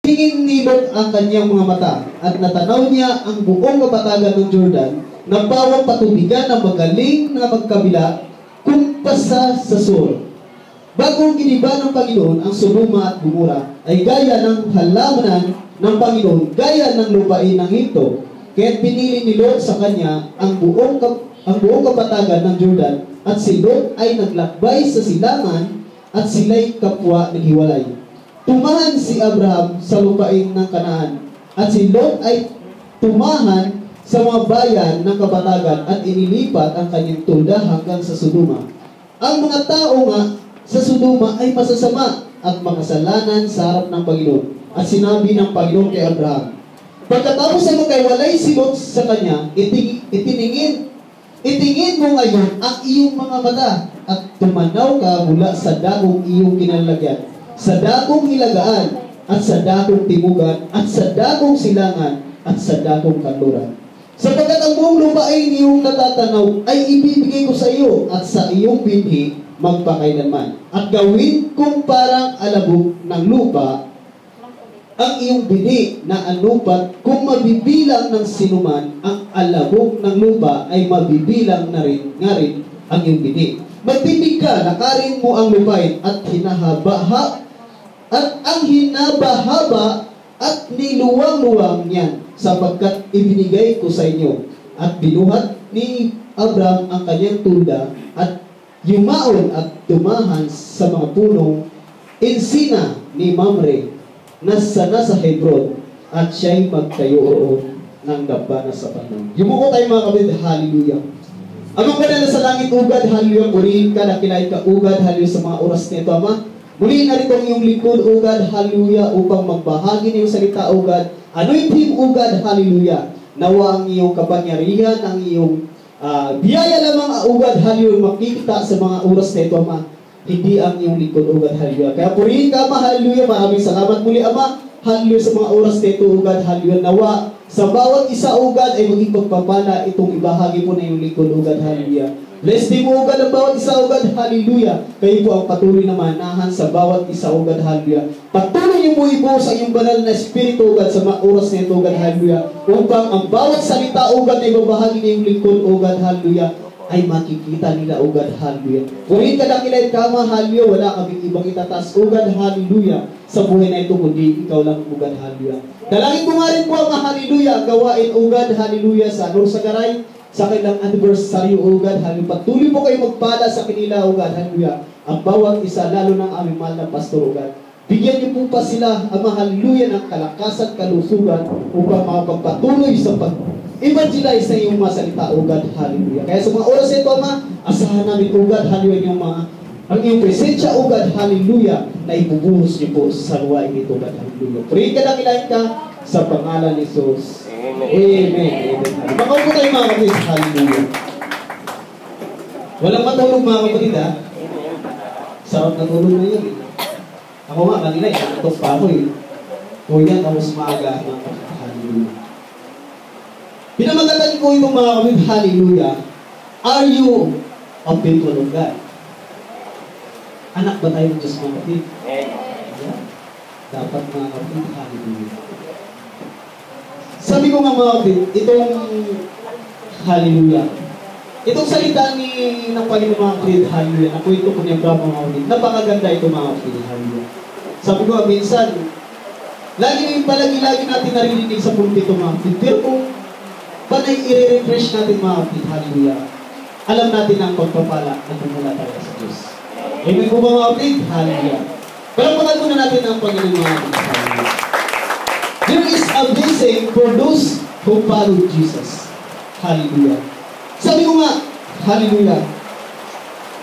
Tingin ni Lot ang kanyang mga mata at natanaw niya ang buong kapatagan ng Jordan na bawang patubigan na magaling na magkabila kumpasa sa sur. Bago giniba ng Panginoon ang Sodoma at Gomora ay gaya ng halamanan ng Panginoon, gaya ng lupain ng Egipto. Kaya't pinili ni Lot sa kanya ang buong kapatagan ng Jordan at si Lot ay naglakbay sa silangan at sila'y kapwa naghiwalay. Tumahan si Abraham sa lupain ng Kanaan at si Lot ay tumahan sa mga bayan ng kapatagan at inilipat ang kanyang tulda hanggang sa Sodoma. Ang mga tao nga sa Sodoma ay masasama at makasalanan sa harap ng Panginoon. At sinabi ng Panginoon kay Abraham, pagkatapos ay magkaiwalay si Lot sa kanya, itingin mo ngayon ang iyong mga mata at tumanaw ka mula sa dagong iyong kinalagyan, sa dagong hilagaan, at sa dagong timugan, at sa dagong silangan, at sa dagong kanluran. Sapagkat ang buong lupain iyong natatanaw ay ibibigay ko sa iyo at sa iyong binhi magpakailanman. At gawin kong parang alabog ng lupa ang iyong binhi na anupat kung mabibilang ng sinuman ang alabog ng lupa ay mabibilang na rin ang iyong binhi. Magtibig ka, lakarin mo ang lupain at ang hinaba-haba at niluwang-luwang niyan, sapagkat ibinigay ko sa inyo. At binuhat ni Abraham ang kanyang tulda at yumaon at tumahan sa mga punong insina ni Mamre na nasa Hebron, at siya'y magtayo roon ng dambana sa Panginoon. Yumuko tayo mga kapatid, hallelujah. Amang ka na sa langit, ugad, hallelujah, purihin ka, nakilay ka, ugad, hallelujah, sa mga oras nito, Ama. Muli na rin ang iyong lingkod, ugad, hallelujah, upang magbahagi ng iyong salita, ugad. Anointing, ugad, hallelujah. Nawa ang iyong kapangyarihan, ang iyong biyaya lamang, ugad, hallelujah, makikita sa mga oras na ito, Ama. Hindi ang iyong lingkod, ugad, hallelujah. Kaya purihin ka, Ama, hallelujah. Maraming salamat muli, Ama. Hallelujah sa mga oras na ito, ugad, hallelujah. Nawa sa bawat isa, ugad, ay maging pagpapala itong ibahagi po na iyong lingkod, ugad, hallelujah. Bless din mo, ugad, ang bawat isa, ugad, hallelujah. Kayo po ang patuloy na manahan sa bawat isa, ugad, hallelujah. Patuloy niyo po ibo sa iyong banal na espiritu, ugad, sa mga oras na ito, ugad, hallelujah. Upang ang bawat salita, ugad, ay babahagi na iyong lingkod, ugad, hallelujah, ay makikita nila, ugad, hallelujah. Kunin ka dakilay kama, hallelujah, wala kaming ibang itatas, ugad, hallelujah, sa buhay na ito, kundi ikaw lang, ugad, hallelujah. Dalangin ko nga rin po ang hallelujah, gawain, ugad, hallelujah, sa Lord sa Garay, sa kanilang anniversary, ugad, hallelujah. Patuloy po kayo magpala sa kanila, ugad, hallelujah. Ang bawat isa, lalo ng aming mahal na pastor, ugad. Bigyan niyo po pa sila, ang hallelujah, ng kalakasan, kalusugan, upang makapagpatuloy sa pag-evangelize sa iyong mga salita, ugad, hallelujah. Kaya sa mga oras ito, Ama, asahan namin, ugad, hallelujah, ang iyong presensya, ugad, hallelujah, na ibubuhos niyo po sa luwain ito, ugad, hallelujah. Purihin ka, dakilain ka, sa pangalan ni Jesus. Amen. Amen. Makaupo tayo mga kapatid. Hallelujah. Walang matulog mga kapatid, ha? Sarap na tulog na yun. Ako nga, kanina, ikatok pa ako eh. Kuya, tapos maaga mga kapatid. Hallelujah. Pinamagatan ko itong mga kapatid. Hallelujah. Are you a people of God? Anak ba tayo ng Diyos mga kapatid? Yeah. Dapat mga kapatid. Hallelujah. Sabi ko nga mga kapatid, itong hallelujah. Itong salita ng Panginoon mga kapatid, hallelujah. Ako ito po niya mga kapatid. Napakaganda ito mga kapatid, hallelujah. Sabi ko nga minsan, lagi natin narinig sa pulpito mga kapatid. Pero kung panay i-refresh natin mga kapatid, hallelujah, alam natin ang pagpapala na tumula talaga sa Diyos. Amen po mga kapatid, hallelujah. Pero pagkat muna natin ang Panginoon mga kapatid, hallelujah. There is a blessing for those who follow Jesus. Hallelujah. Sabi ko nga, hallelujah.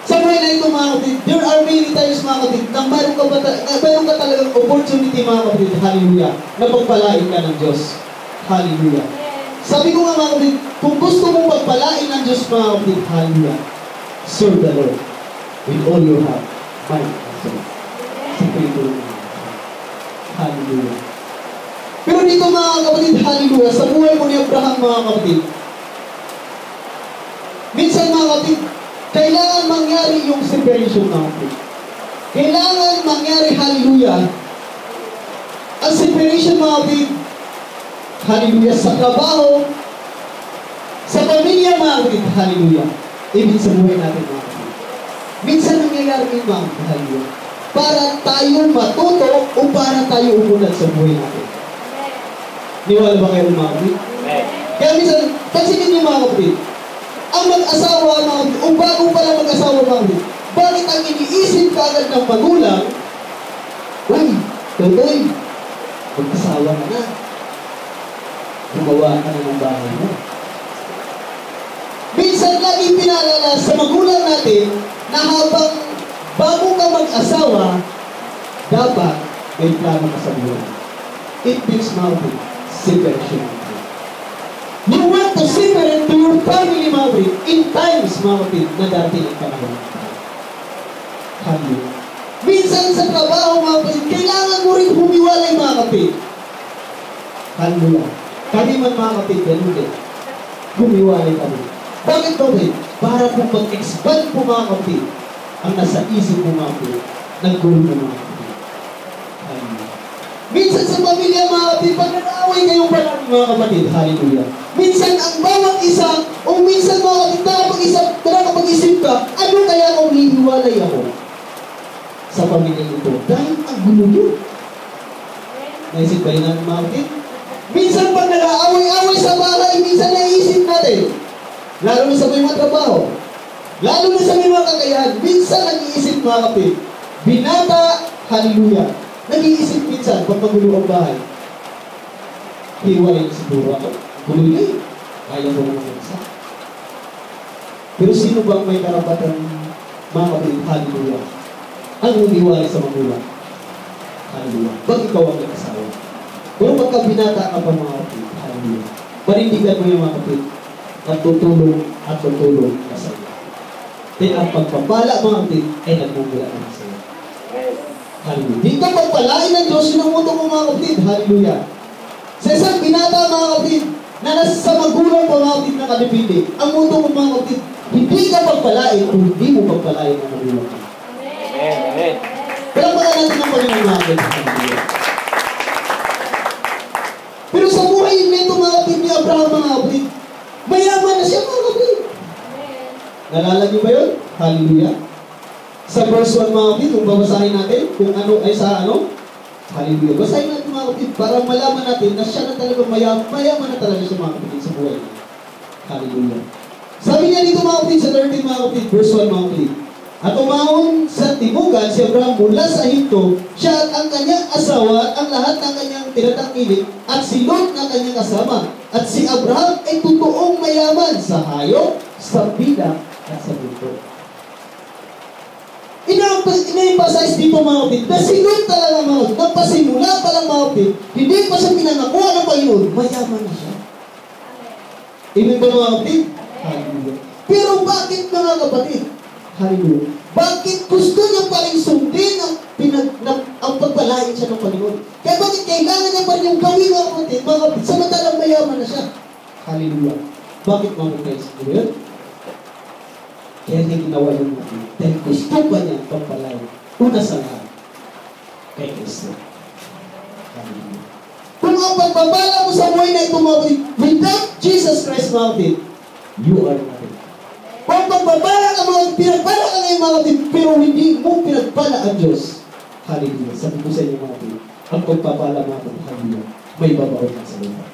Sa buhay na ito mga kapatid, there are many times mga kapatid, na mayroon ka talagang opportunity mga kapatid, hallelujah, na pagpalain ka ng Diyos. Hallelujah. Sabi ko nga mga kapatid, kung gusto mong pagpalain ng Diyos mga kapatid, hallelujah, serve the Lord with all your heart, mind, and soul. Sikreto. Hallelujah. Pero dito mga kapatid, hallelujah, sa buhay mo ni Abraham mga kapatid, minsan mga kapatid, kailangan mangyari yung separation mga kapatid. Kailangan mangyari, hallelujah, Ang separation mga kapatid, hallelujah, sa trabaho, sa pamilya mga kapatid, hallelujah, ibig sa buhay natin mga kapatid. Minsan nangyayari yun mga kapatid, hallelujah, para tayo matuto o para tayo umunad sa buhay natin. Niwala ba kayo mga kapatid? Kaya minsan, pansinin niyo mga kapatid, ang mag-asawa mga kapatid, o bago pala mag-asawa mga kapatid, bakit ang iniisip ka agad ng magulang, uy, tutoy, mag-asawa ka na. Gumawa ka na ng bahay mo. Minsan lagi pinaalala sa magulang natin na habang bago ka mag-asawa, dapat may plano ka sa buhay. It means mountain, separation. You want to separate to your family, mga kapatid, in times, mga kapatid, na dati ang panahon. Hallelujah. Minsan sa trabaho, mga kapatid, kailangan mo rin humiwalay, mga kapatid. Hallelujah. Kami man, mga kapatid, ganun din. Humiwalay kami. Bakit ba, kapatid? Para kung mag-expand po, mga kapatid, ang nasa isip mo, mga kapatid, naggulo mo, mga kapatid. Hallelujah. Minsan sa pamilya, mga kapatid, pag nag-aaway kayong palagi, mga kapatid, hallelujah. Minsan ang bawat isa, o minsan mga kapatid, nakakapag-isip ka, ano kaya kung hihiwalay ako sa pamilya ito? Dahil ang gulo nyo. Naisip ba yun natin, mga kapatid? Minsan pag nag-aaway-aaway sa bahay, minsan naisip natin, lalo na sa may mga trabaho, lalo na sa may mga kakayahan, minsan nag-iisip, mga kapatid, binata, hallelujah, nag-iisip minsan, pag magulo ang bahay, hiwalay siguro ako. Gulo niya, kaya mo naman isa. Pero sino bang may karapatan, mga kapatid, hallelujah, ang humiwalay sa magulang? Hallelujah. Ba't ikaw ang nag-asawa? Pero pagka binata ka pa, mga kapatid, hallelujah, panindigan mo yung mga kapatid, at tutulong ka sa iyo. Then ang pagpapala, mga kapatid, ay nagmumula ka sa iyo. Hallelujah. Di ka pagpalain ng Diyos, yun ang mundo mo, mga kapatid, hallelujah. Sa isang binata, mga kapatid, na nasa magulang pa, mga kapatid, na kadipindi, ang mundo mo, mga kapatid, hindi ka pagpalain kung hindi mo pagpalain ng magulang ka. Amen. Pero pala natin ang Panginoon natin. Pero sa buhay nito, mga kapatid, ni Abraham, mga kapatid, mayaman na siya, mga kapatid. Nalala niyo ba yun? Hallelujah. Sa verse 1, mga kapatid, kung babasahin natin, kung ano ay sa ano, hallelujah. Basahin natin, mga kapatid, para malaman natin na siya na talaga mayaman na talaga siya, mga kapatid, sa buhay niya. Hallelujah. Sabi niya dito, mga kapatid, sa 13, mga kapatid, verse 1, mga kapatid, at umahon sa timugan si Abraham mula sa Ehipto, siya at ang kanyang asawa at ang lahat ng kanyang tinatangkilik, at si Lot na kanyang kasama. At si Abraham ay totoong mayaman sa hayop, sa bidak, at sa buto. Ina-emphasize dito, mga kapatid, na si Lot talaga, mga kapatid, nagpasimula pa lang, mga kapatid, hindi pa siya pinangakuha ng Panginoon, mayaman na siya. Ibig ba, mga kapatid? Hallelujah. Pero bakit, mga kapatid? Hallelujah. Bakit gusto niya pa rin sundin ang pagpalain siya ng Panginoon? Kaya bakit kailangan niya pa rin yung gawin, mga kapatid, samantalang mayaman na siya? Hallelujah. Bakit, mga kapatid? Hallelujah. Kaya niya ginawa yung natin. Dahil gusto pa niya pagpalain. Una sa lahat, kay Kristo. Hallelujah. Kung ang pagpapala mo sa buhay na ito, mga kapatid, without Jesus Christ, mga kapatid, you are nothing. Kung pagpapala ka, pinagpala ka ngayon, mga kapatid, pero hindi mo pinagpala ang Diyos. Hallelujah. Sabi ko sa inyo, mga kapatid, ang pagpapala, mga kapatid, hallelujah, may babaon ka sa lupa.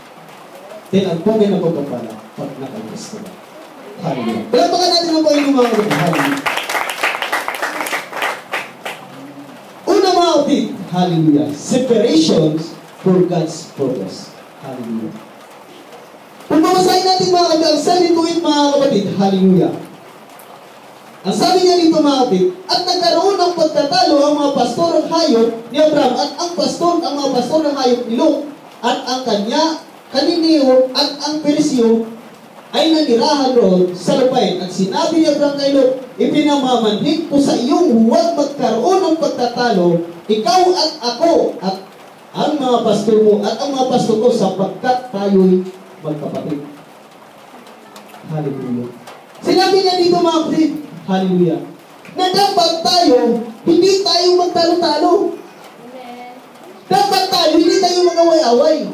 Then, ang pungay na pagpapala, pag nakagis ka ba. Hallelujah. Palapakan natin ang Panginoon, mga kapatid. Hallelujah. Una, mga kapatid, hallelujah, separations for God's purpose. Hallelujah. Kung mamasahin natin, mga kapatid, ang 7-8, mga kapatid, hallelujah. Ang sabi niya dito, mga kapatid, at nagkaroon ng pagtatalo ang mga pastor ng hayop ni Abraham at ang mga pastor ng hayop ni Lot at ang kaniniyo at ang Perisyo ay nanirahan roon sa lupain. At sinabi ni Abraham kay Lot, ipinamamanhig ko sa iyong huwag magkaroon ng pagtatalo, ikaw at ako at ang mga pastor mo at ang mga pastor ko sapagkat tayo'y magkapatid. Hallelujah. Sinabi niya dito, mga kapatid, hallelujah, na dapat tayo, hindi tayo magtalo-talo. Dapat tayo, hindi tayo mag-away-away.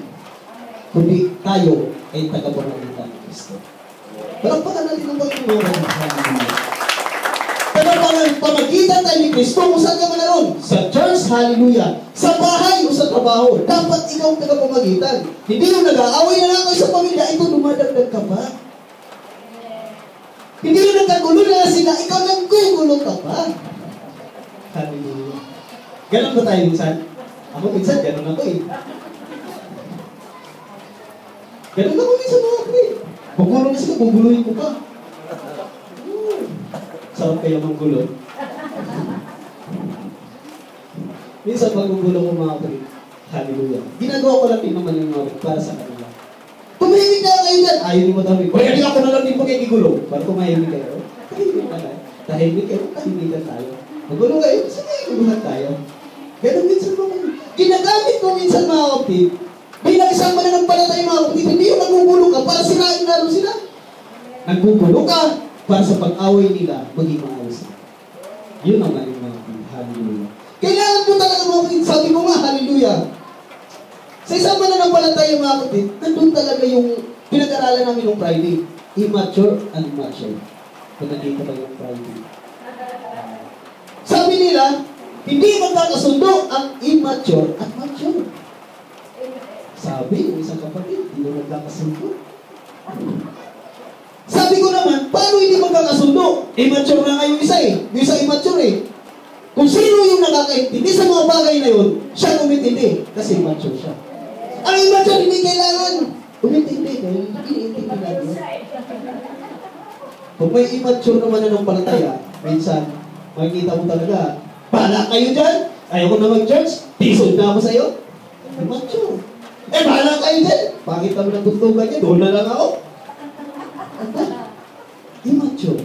Kundi tayo ay tagapamagitan ni Kristo. Palakpakan natin ang Panginoon. Tagapamagitan tayo ni Kristo kung saan ka man naroon. Sa church, hallelujah. Sa bahay o sa trabaho, dapat ikaw ang tagapamagitan. Hindi yung nag-aaway na lang kayo sa pamilya, ito dumadagdag ka pa. Hindi yung nagkagulo na sila, ikaw nagkugulo ka pa. Hallelujah. Ganon ba tayo minsan? Ako minsan, ganon ako eh. Ganon ako minsan mga kapatid. Magulo na sila, guguluhin ko pa. Sarap kaya manggulo. Minsan magugulo ko mga kapatid. Hallelujah. Ginagawa ko lang din naman yung mga para sa kanila. Tumahimik na kayo dyan. Ayaw ni Madami. Kaya hindi ako na lang din pagkikigulo. Para tumahimik kayo. Tahimik na tayo. Tahimik kayo. Tahimikan tayo. Magulo kayo. Sige, guluhan tayo. Ganun minsan mga kapatid. Ginagamit ko minsan mga kapatid. Bilang isang mananampalataya mga kapatid, hindi yung nagugulo ka para sirain lalo sila. Nagugulo ka para sa pag-away nila, maging maayos na. Yun naman yung mga kapatid. Hallelujah. Kailangan mo talaga mga kapatid. Sabi ko nga, hallelujah. Sa isang mananampalataya mga kapatid, nandun talaga yung pinag-aralan namin ng Friday. Immature and mature. Kung nakita ba yung Friday. Sabi nila, hindi magkakasundo ang immature at mature. Sabi ng isang kapatid, hindi mo magkakasundo. Sabi ko naman, paano hindi magkakasundo? Immature na nga yung isa eh. Yung isa immature eh. Kung sino yung nakakaintindi sa mga bagay na yun, siya umitindi. Kasi immature siya. Ang immature hindi kailangan umitindi. Dahil iniintindi natin. Kung may immature naman na ng palataya, minsan, makikita mo talaga, bahala kayo dyan. Ayaw ko na mag-church. Tisod na ako sa'yo. Immature. Bahala kayo dyan. Bakit kami natutugan niya? Doon na lang ako. Immature.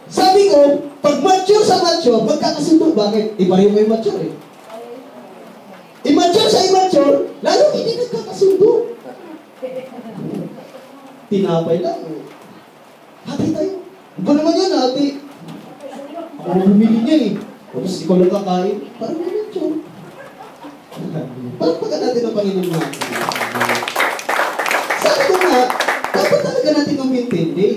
Sabi ko, pag mature sa mature, magkakasundo. Bakit? Iba yung immature eh. Immature sa immature, lalo hindi nagkakasundo. Tinapay lang. Hati tayo. Iba naman yan, hati. Ako bumili niya eh. Tapos ikaw lang kakain. Parang immature. Palakpakan natin ang Panginoon natin. Sabi ko nga, dapat talaga natin umintindi.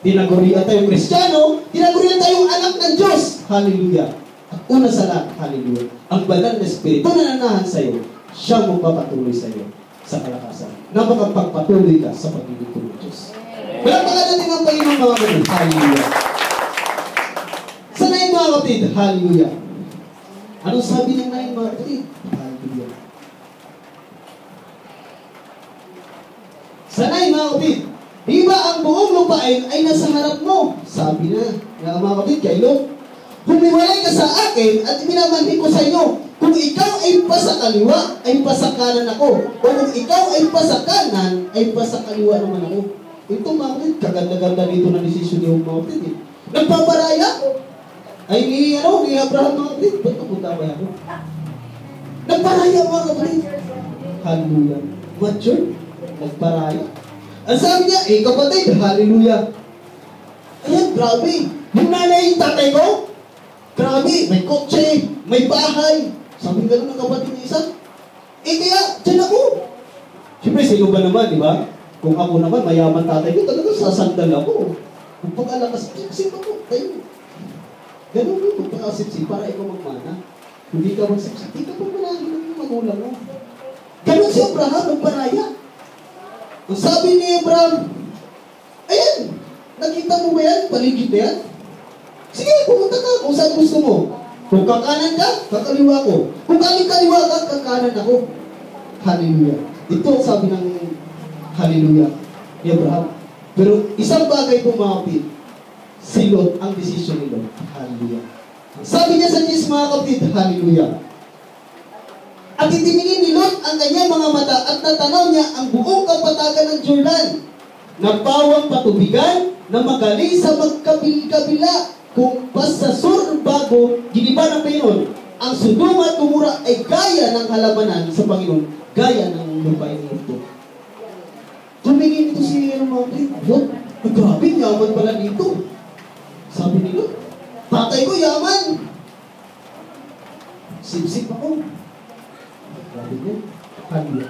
Tinagurian tayong Kristiyano, tinagurian tayong anak ng Diyos. Hallelujah. At una sa lahat, hallelujah. Ang banal na Espiritu na nananahan sa iyo, siya magpapatuloy sa iyo sa kalakasan. Na makapagpatuloy ka sa paglilingkod ng Diyos. Palakpakan natin ang Panginoon mga kapatid. Hallelujah. Sanayin mga kapatid, hallelujah. Anong sabi ng nain mga kapatid? Hallelujah. Sanay mga kapatid, di ba ang buong lupain ay nasa harap mo? Sabi na, mga kapatid, kay Lot, humiwalay ka sa akin at minamanhin ko sa inyo. Kung ikaw ay pasa kaliwa, ay pasa kanan ako. O kung ikaw ay pasa kanan, ay pasa kaliwa naman ako. Ito mga kapatid, kaganda-ganda dito na desisyon ni mga kapatid. Nagpaparaya ay ni Abraham mga kapatid. Ba't napunta ba ako? Nagparaya mga kapatid. Hallelujah. Mature. Nagparaya. Ang sabi niya, kapatid, hallelujah. Ayan, grabe. Yung nanay, yung tatay ko, grabe, may kotse, may bahay. Sabi nga ng kapatid niya isa, kaya, dyan ako. Siyempre, sino ba naman, di ba? Kung ako naman, mayaman tatay ko, talaga sasandal ako. Kung pag-alakas, sip ako, tayo. Ganun mo, pagpakasip-sip, para ikaw magmana. Hindi ka magsipsip, hindi ka pagmanahin ng magulang mo. Ganun si Abraham, nagparaya. Ang sabi ni Abraham, ayan, nakita mo ba yan? Paligid na yan? Sige, pumunta ka kung saan gusto mo. Kung kakanan ka, kakaliwa ko. Kung kaliwa ka, kakanan ako. Hallelujah. Ito ang sabi ng hallelujah ni Abraham. Pero isang bagay po mga kapatid, si Lot, ang desisyon ni Lot. Hallelujah. Sabi niya sa Diyos mga kapatid, hallelujah. At itiningin ni Lot ang kanyang mga mata at natanaw niya ang buong kapatagan ng Jordan. Nagpawang patubigan na magaling sa magkabil-kabila kung pasasur bago giniba ng Panginoon. Ang Sodoma at Gomora ay gaya ng halamanan sa Panginoon, gaya ng lupain nito. Tumingin ito si Lot, grabe, yaman pala dito. Sabi ni Lot, tatay ko yaman. Sip-sip ako. Sabi niya, handa.